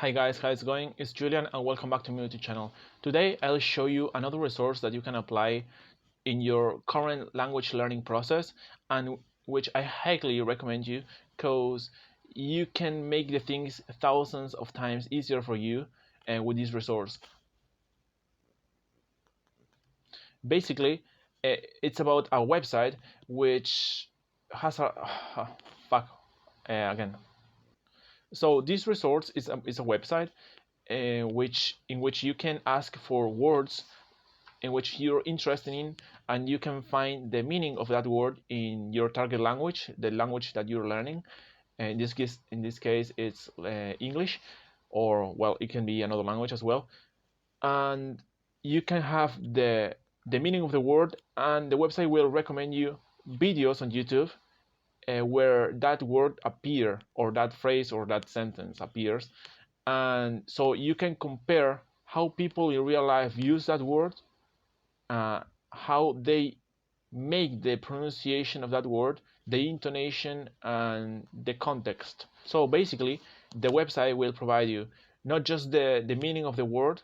Hi guys, how's it going? It's Julian and welcome back to my YouTube channel. Today I'll show you another resource that you can apply in your current language learning process, and which I highly recommend you because you can make the things thousands of times easier for you with this resource. Basically, it's about a website which has a fuck again. So this resource is a website in which you can ask for words in which you're interested in, and you can find the meaning of that word in your target language, the language that you're learning. In this case, it's English, or well, it can be another language as well. And you can have the meaning of the word, and the website will recommend you videos on YouTube where that word appear, or that phrase or that sentence appears, and so you can compare how people in real life use that word, how they make the pronunciation of that word, the intonation, and the context. So basically, the website will provide you not just the meaning of the word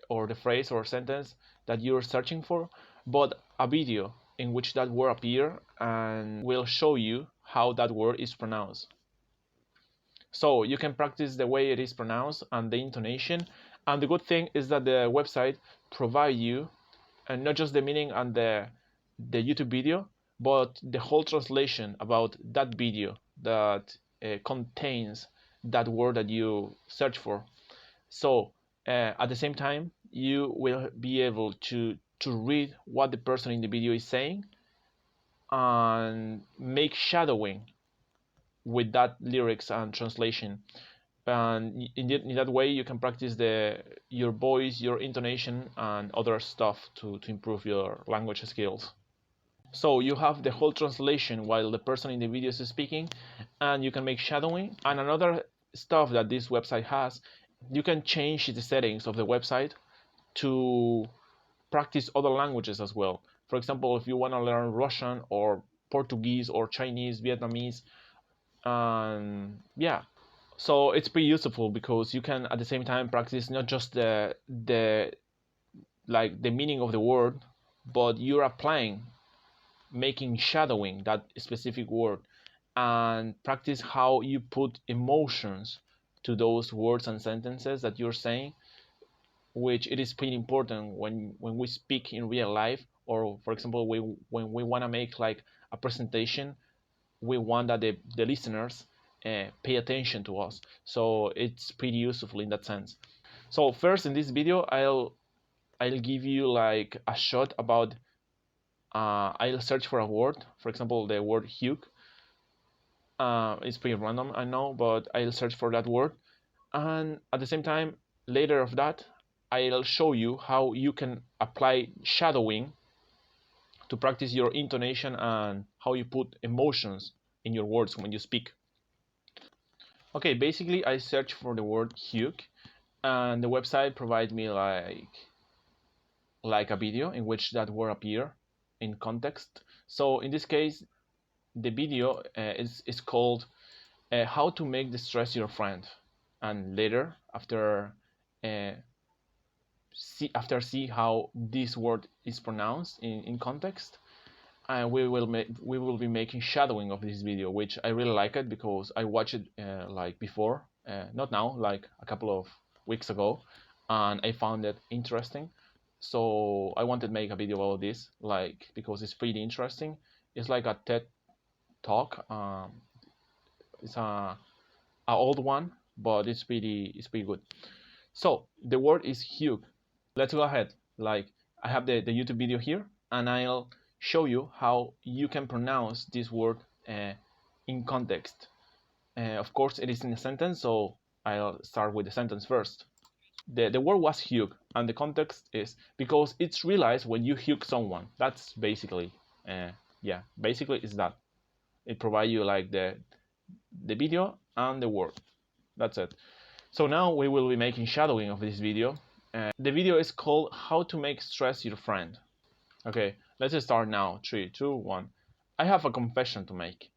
or the phrase or sentence that you're searching for, but a video in which that word appear and will show you how that word is pronounced. So you can practice the way it is pronounced and the intonation. And the good thing is that the website provide you not just the meaning and the YouTube video, but the whole translation about that video that contains that word that you search for. So at the same time, you will be able to read what the person in the video is saying and make shadowing with that lyrics and translation. And in that way, you can practice your voice, your intonation, and other stuff to improve your language skills. So you have the whole translation while the person in the video is speaking, and you can make shadowing. And another stuff that this website has, you can change the settings of the website to practice other languages as well. For example, if you want to learn Russian or Portuguese or Chinese, Vietnamese, and yeah, so it's pretty useful because you can at the same time practice not just the meaning of the word, but you're applying, making shadowing that specific word, and practice how you put emotions to those words and sentences that you're saying, which it is pretty important when we speak in real life, or for example when we want to make like a presentation, we want that the listeners pay attention to us. So it's pretty useful in that sense. So first in this video, I'll give you like a shot about I'll search for a word, for example the word hug. It's pretty random, I know, but I'll search for that word, and at the same time later of that I'll show you how you can apply shadowing to practice your intonation and how you put emotions in your words when you speak. Okay, basically I search for the word hug, and the website provides me like a video in which that word appear in context. So in this case, the video is called "How to Make Distress Your Friend," and later see how this word is pronounced in context, and we will be making shadowing of this video, which I really like it because I watched it like before, not now, like a couple of weeks ago, and I found it interesting. So I wanted to make a video about this, like because it's pretty interesting. It's like a TED talk. It's a old one, but it's pretty good. So the word is hug. Let's go ahead. Like I have the YouTube video here, and I'll show you how you can pronounce this word in context. Of course, it is in a sentence, so I'll start with the sentence first. The word was hug, and the context is because it's realized when you hug someone. That's basically, yeah, basically is that. It provides you like the video and the word. That's it. So now we will be making shadowing of this video. The video is called "How to Make Stress Your Friend." Okay, let's start now. 3, 2, 1. I have a confession to make.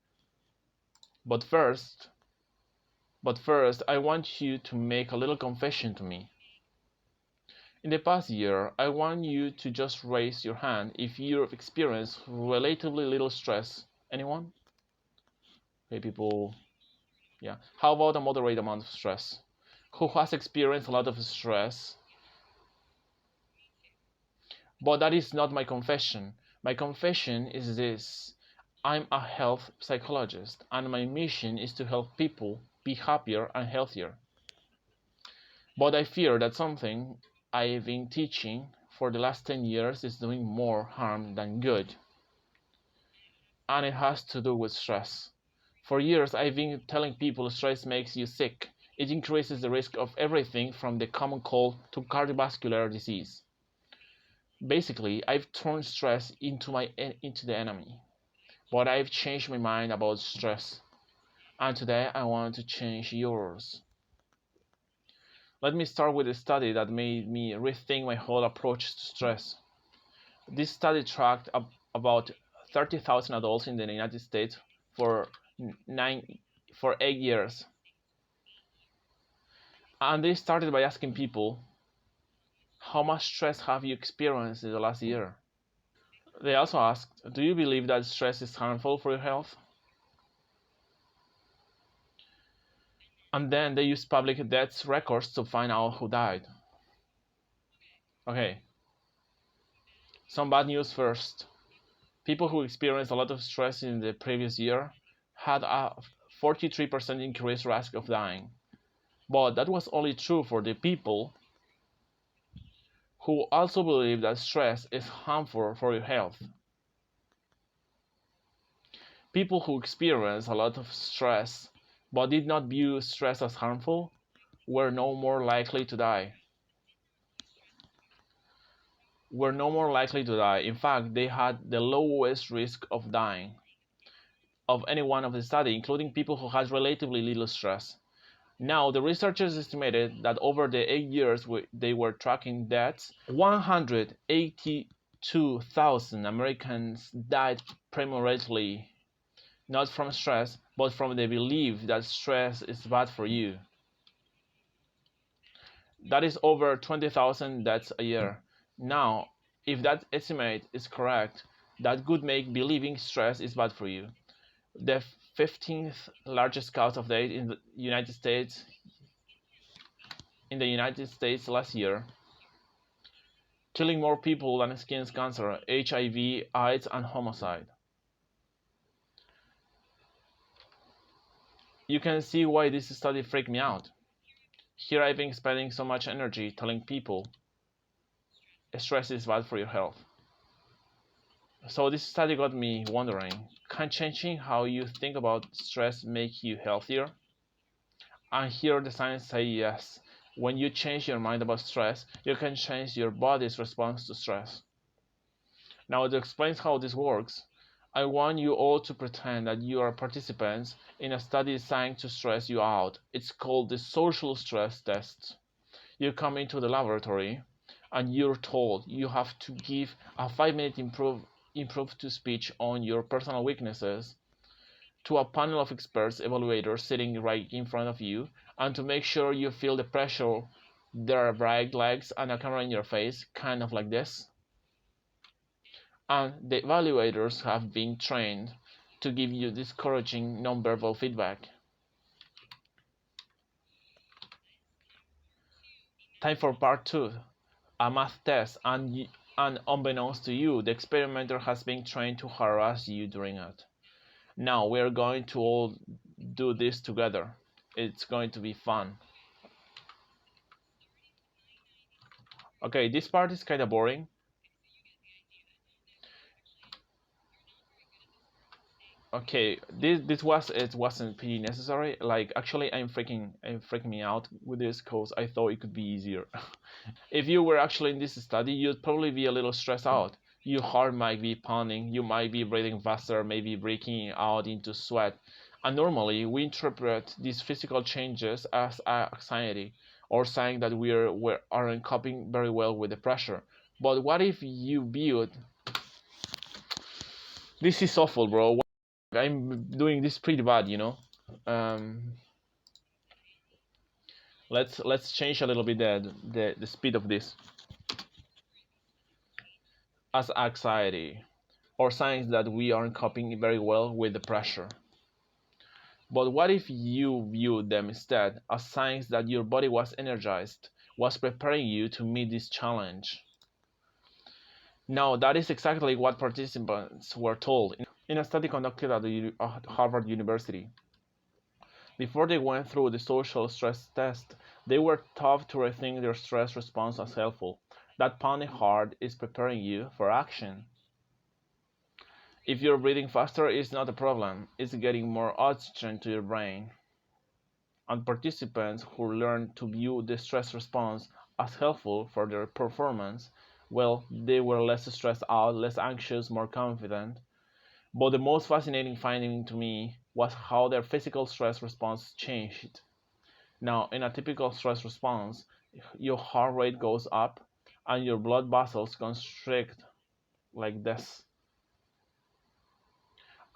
But first, But first, I want you to make a little confession to me. In the past year, I want you to just raise your hand if you've experienced relatively little stress. Anyone? Okay, people. Yeah. How about a moderate amount of stress? Who has experienced a lot of stress? But that is not my confession. My confession is this: I'm a health psychologist, and my mission is to help people be happier and healthier. But I fear that something I've been teaching for the last 10 years is doing more harm than good, and it has to do with stress. For years, I've been telling people stress makes you sick. It increases the risk of everything from the common cold to cardiovascular disease. Basically, I've turned stress into the enemy. But I've changed my mind about stress, and today I want to change yours. Let me start with a study that made me rethink my whole approach to stress. This study tracked about 30,000 adults in the United States for nine for 8 years, and they started by asking people, "How much stress have you experienced in the last year?" They also asked, "Do you believe that stress is harmful for your health?" And then they used public death records to find out who died. Okay, some bad news first. People who experienced a lot of stress in the previous year had a 43% increased risk of dying. But that was only true for the people who also believe that stress is harmful for your health. People who experienced a lot of stress but did not view stress as harmful were no more likely to die. In fact, they had the lowest risk of dying of any one of the study, including people who had relatively little stress. Now, the researchers estimated that over the 8 years they were tracking deaths, 182,000 Americans died prematurely, not from stress, but from the belief that stress is bad for you. That is over 20,000 deaths a year. Now, if that estimate is correct, that could make believing stress is bad for you the 15th largest cause of death in the United States last year, killing more people than skin cancer, HIV, AIDS, and homicide. You can see why this study freaked me out. Here I've been spending so much energy telling people stress is bad for your health. So this study got me wondering, can changing how you think about stress make you healthier? And here the science says yes. When you change your mind about stress, you can change your body's response to stress. Now to explain how this works, I want you all to pretend that you are participants in a study designed to stress you out. It's called the social stress test. You come into the laboratory and you're told you have to give a 5-minute improve to speech on your personal weaknesses to a panel of experts evaluators sitting right in front of you, and to make sure you feel the pressure, there are bright lights and a camera in your face, kind of like this. And the evaluators have been trained to give you discouraging nonverbal feedback. Time for part 2, a math test, and unbeknownst to you, the experimenter has been trained to harass you during it. Now we are going to all do this together. It's going to be fun. Okay, this part is kind of boring. Okay, it wasn't pretty necessary. Like actually, I'm freaking me out with this because I thought it could be easier. If you were actually in this study, you'd probably be a little stressed out. Your heart might be pounding, you might be breathing faster, maybe breaking out into sweat. And normally, we interpret these physical changes as anxiety, or saying that we aren't coping very well with the pressure. But what if you viewed this is awful, bro? I'm doing this pretty bad, you know. Um, Let's change a little bit the speed of this as anxiety or signs that we aren't coping very well with the pressure. But what if you viewed them instead as signs that your body was energized, was preparing you to meet this challenge? Now, that is exactly what participants were told in a study conducted at Harvard University. Before they went through the social stress test, they were taught to rethink their stress response as helpful. That pounding heart is preparing you for action. If you're breathing faster, it's not a problem, it's getting more oxygen to your brain. And participants who learned to view the stress response as helpful for their performance, well, they were less stressed out, less anxious, more confident. But the most fascinating finding to me was how their physical stress response changed. Now, in a typical stress response, your heart rate goes up and your blood vessels constrict like this.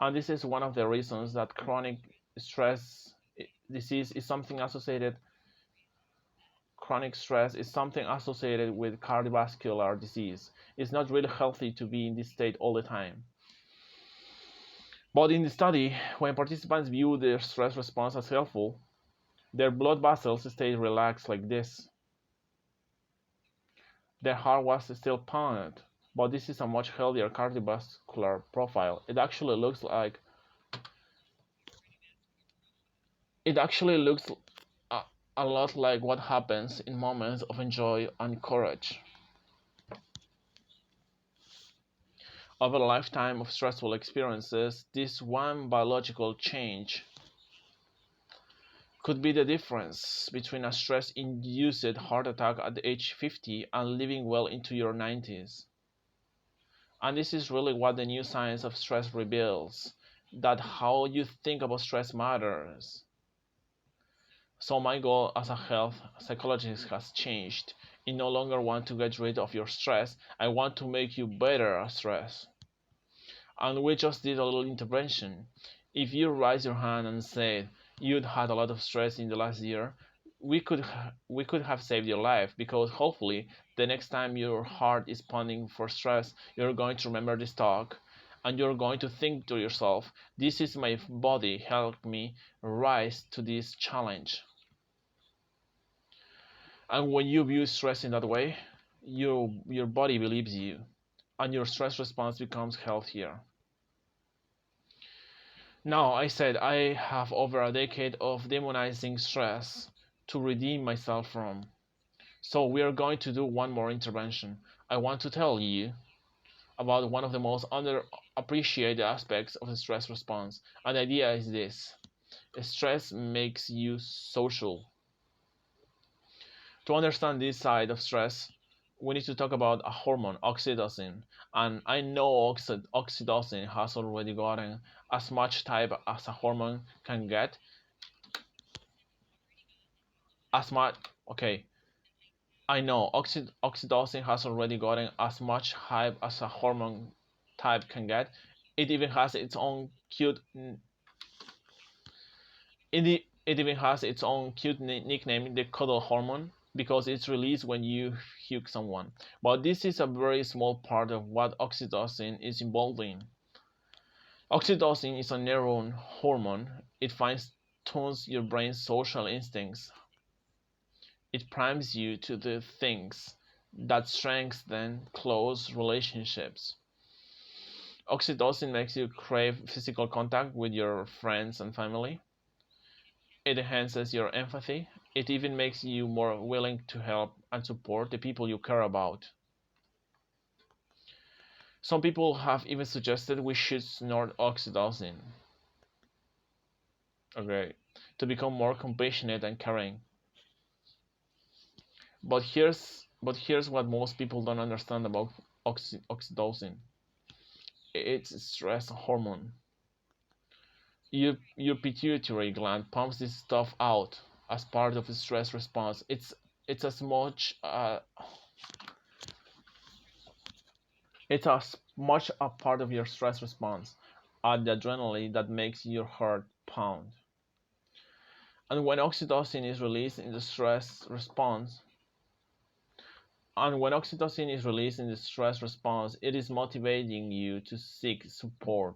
And this is one of the reasons that chronic stress disease is something associated chronic stress is something associated with cardiovascular disease. It's not really healthy to be in this state all the time. But in the study, when participants view their stress response as helpful, their blood vessels stayed relaxed like this. Their heart was still pounded, but this is a much healthier cardiovascular profile. It actually looks a, a lot like what happens in moments of joy and courage. Over a lifetime of stressful experiences, this one biological change could be the difference between a stress-induced heart attack at age 50 and living well into your 90s. And this is really what the new science of stress reveals, that how you think about stress matters. So my goal as a health psychologist has changed. I no longer want to get rid of your stress, I want to make you better at stress. And we just did a little intervention. If you raise your hand and said you'd had a lot of stress in the last year, we could have saved your life, because hopefully the next time your heart is pounding for stress, you're going to remember this talk and you're going to think to yourself, this is my body help me rise to this challenge. And when you view stress in that way, your body believes you and your stress response becomes healthier. Now, I said I have over a decade of demonizing stress to redeem myself from. So we are going to do one more intervention. I want to tell you about one of the most underappreciated aspects of the stress response. And the idea is this: stress makes you social. To understand this side of stress, we need to talk about a hormone, oxytocin. And I know oxytocin has already gotten as much type as a hormone can get. As much, okay, I know oxytocin has already gotten as much hype as a hormone type can get. It even has its own cute it even has its own cute nickname, the cuddle hormone, because it's released when you hug someone. But this is a very small part of what oxytocin is involved in. Oxytocin is a neuron hormone. It fine-tunes your brain's social instincts. It primes you to do things that strengthen close relationships. Oxytocin makes you crave physical contact with your friends and family. It enhances your empathy. It even makes you more willing to help and support the people you care about. Some people have even suggested we should snort oxytocin, okay, to become more compassionate and caring. But here's what most people don't understand about oxytocin. It's a stress hormone. Your pituitary gland pumps this stuff out as part of the stress response. It's as much it's as much a part of your stress response as the adrenaline that makes your heart pound. And when oxytocin is released in the stress response, it is motivating you to seek support.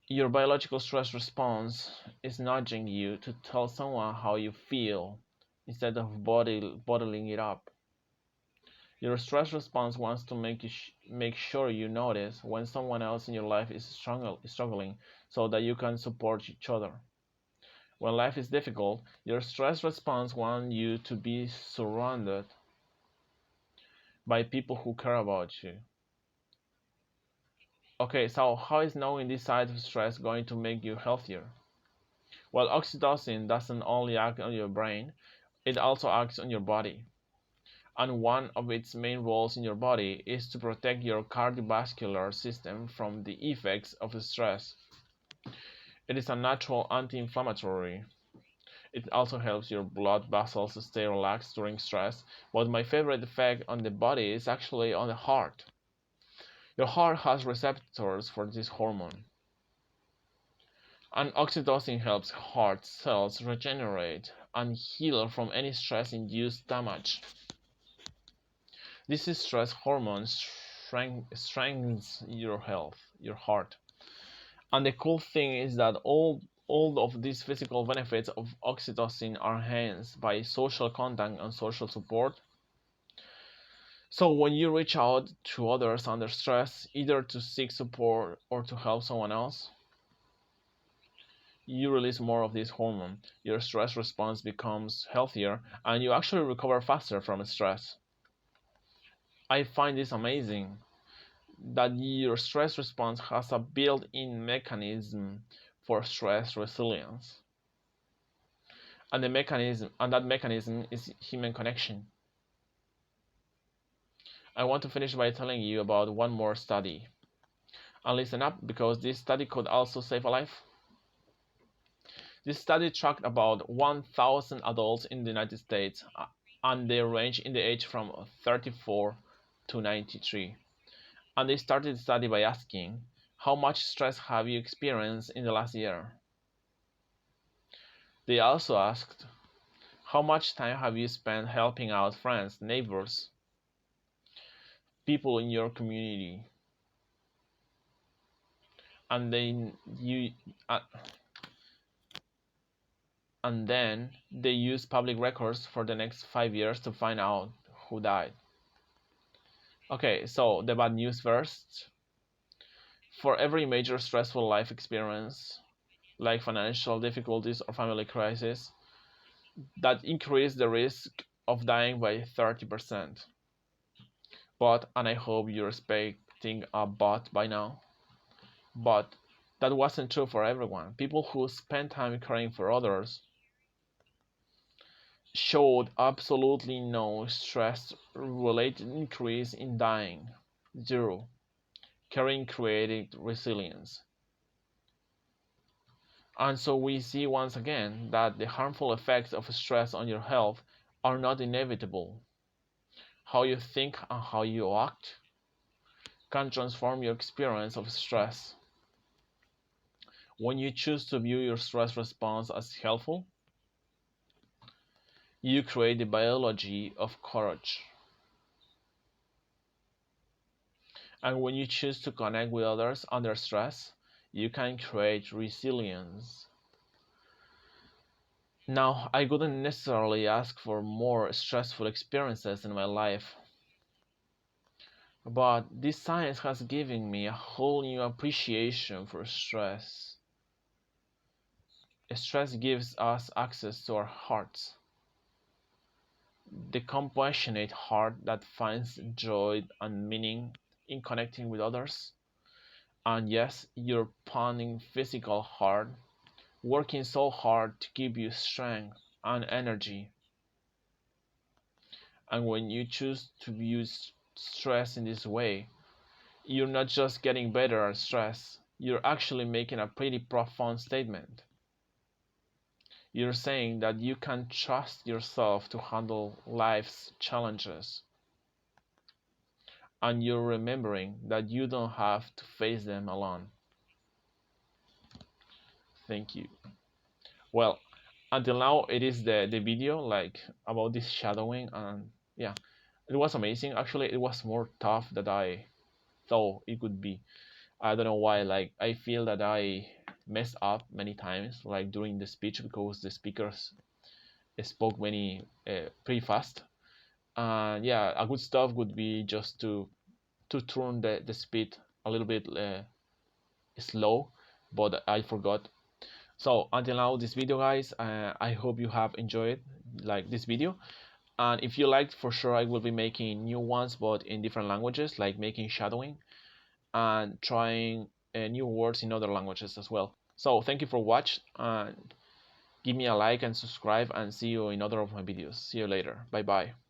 Your biological stress response is nudging you to tell someone how you feel instead of bottling it up. Your stress response wants to make sure you notice when someone else in your life is struggling so that you can support each other. When life is difficult, your stress response wants you to be surrounded by people who care about you. Okay, so how is knowing this side of stress going to make you healthier? Well, oxytocin doesn't only act on your brain, it also acts on your body. And one of its main roles in your body is to protect your cardiovascular system from the effects of stress. It is a natural anti-inflammatory. It also helps your blood vessels stay relaxed during stress, but my favorite effect on the body is actually on the heart. Your heart has receptors for this hormone, and oxytocin helps heart cells regenerate and heal from any stress-induced damage. This stress hormone strengthens your health, your heart. And the cool thing is that all of these physical benefits of oxytocin are enhanced by social contact and social support. So when you reach out to others under stress, either to seek support or to help someone else, you release more of this hormone. Your stress response becomes healthier and you actually recover faster from stress. I find this amazing that your stress response has a built-in mechanism for stress resilience. And that mechanism is human connection. I want to finish by telling you about one more study. And listen up, because this study could also save a life. This study tracked about 1,000 adults in the United States, and they range in the age from 34 to 93. And they started the study by asking, how much stress have you experienced in the last year? They also asked, how much time have you spent helping out friends, neighbors, people in your community? And then they used public records for the next 5 years to find out who died. Okay, so the bad news first. For every major stressful life experience, like financial difficulties or family crisis, that increase the risk of dying by 30%. But, and I hope you're expecting a but by now, but that wasn't true for everyone. People who spent time caring for others showed absolutely no stress-related increase in dying. Zero. Caring created resilience. And so we see once again that the harmful effects of stress on your health are not inevitable. How you think and how you act can transform your experience of stress. When you choose to view your stress response as helpful, you create the biology of courage. And when you choose to connect with others under stress, you can create resilience. Now, I wouldn't necessarily ask for more stressful experiences in my life, but this science has given me a whole new appreciation for stress. Stress gives us access to our hearts, the compassionate heart that finds joy and meaning in connecting with others, and yes, your pounding physical heart, working so hard to give you strength and energy. And when you choose to view stress in this way, you're not just getting better at stress, you're actually making a pretty profound statement. You're saying that you can trust yourself to handle life's challenges. And you're remembering that you don't have to face them alone. Thank you. Well, until now it is the video like about this shadowing, and yeah, it was amazing. Actually, it was more tough than I thought it could be. I don't know why. Like I feel that I messed up many times, like during the speech, because the speakers spoke many pretty fast. And yeah, a good stuff would be just to turn the speed a little bit slow, but I forgot. So until now, this video, guys, I hope you have enjoyed like this video. And if you liked, for sure I will be making new ones, but in different languages, like making shadowing and trying new words in other languages as well. So thank you for watching, and give me a like and subscribe, and see you in other of my videos. See you later. Bye bye.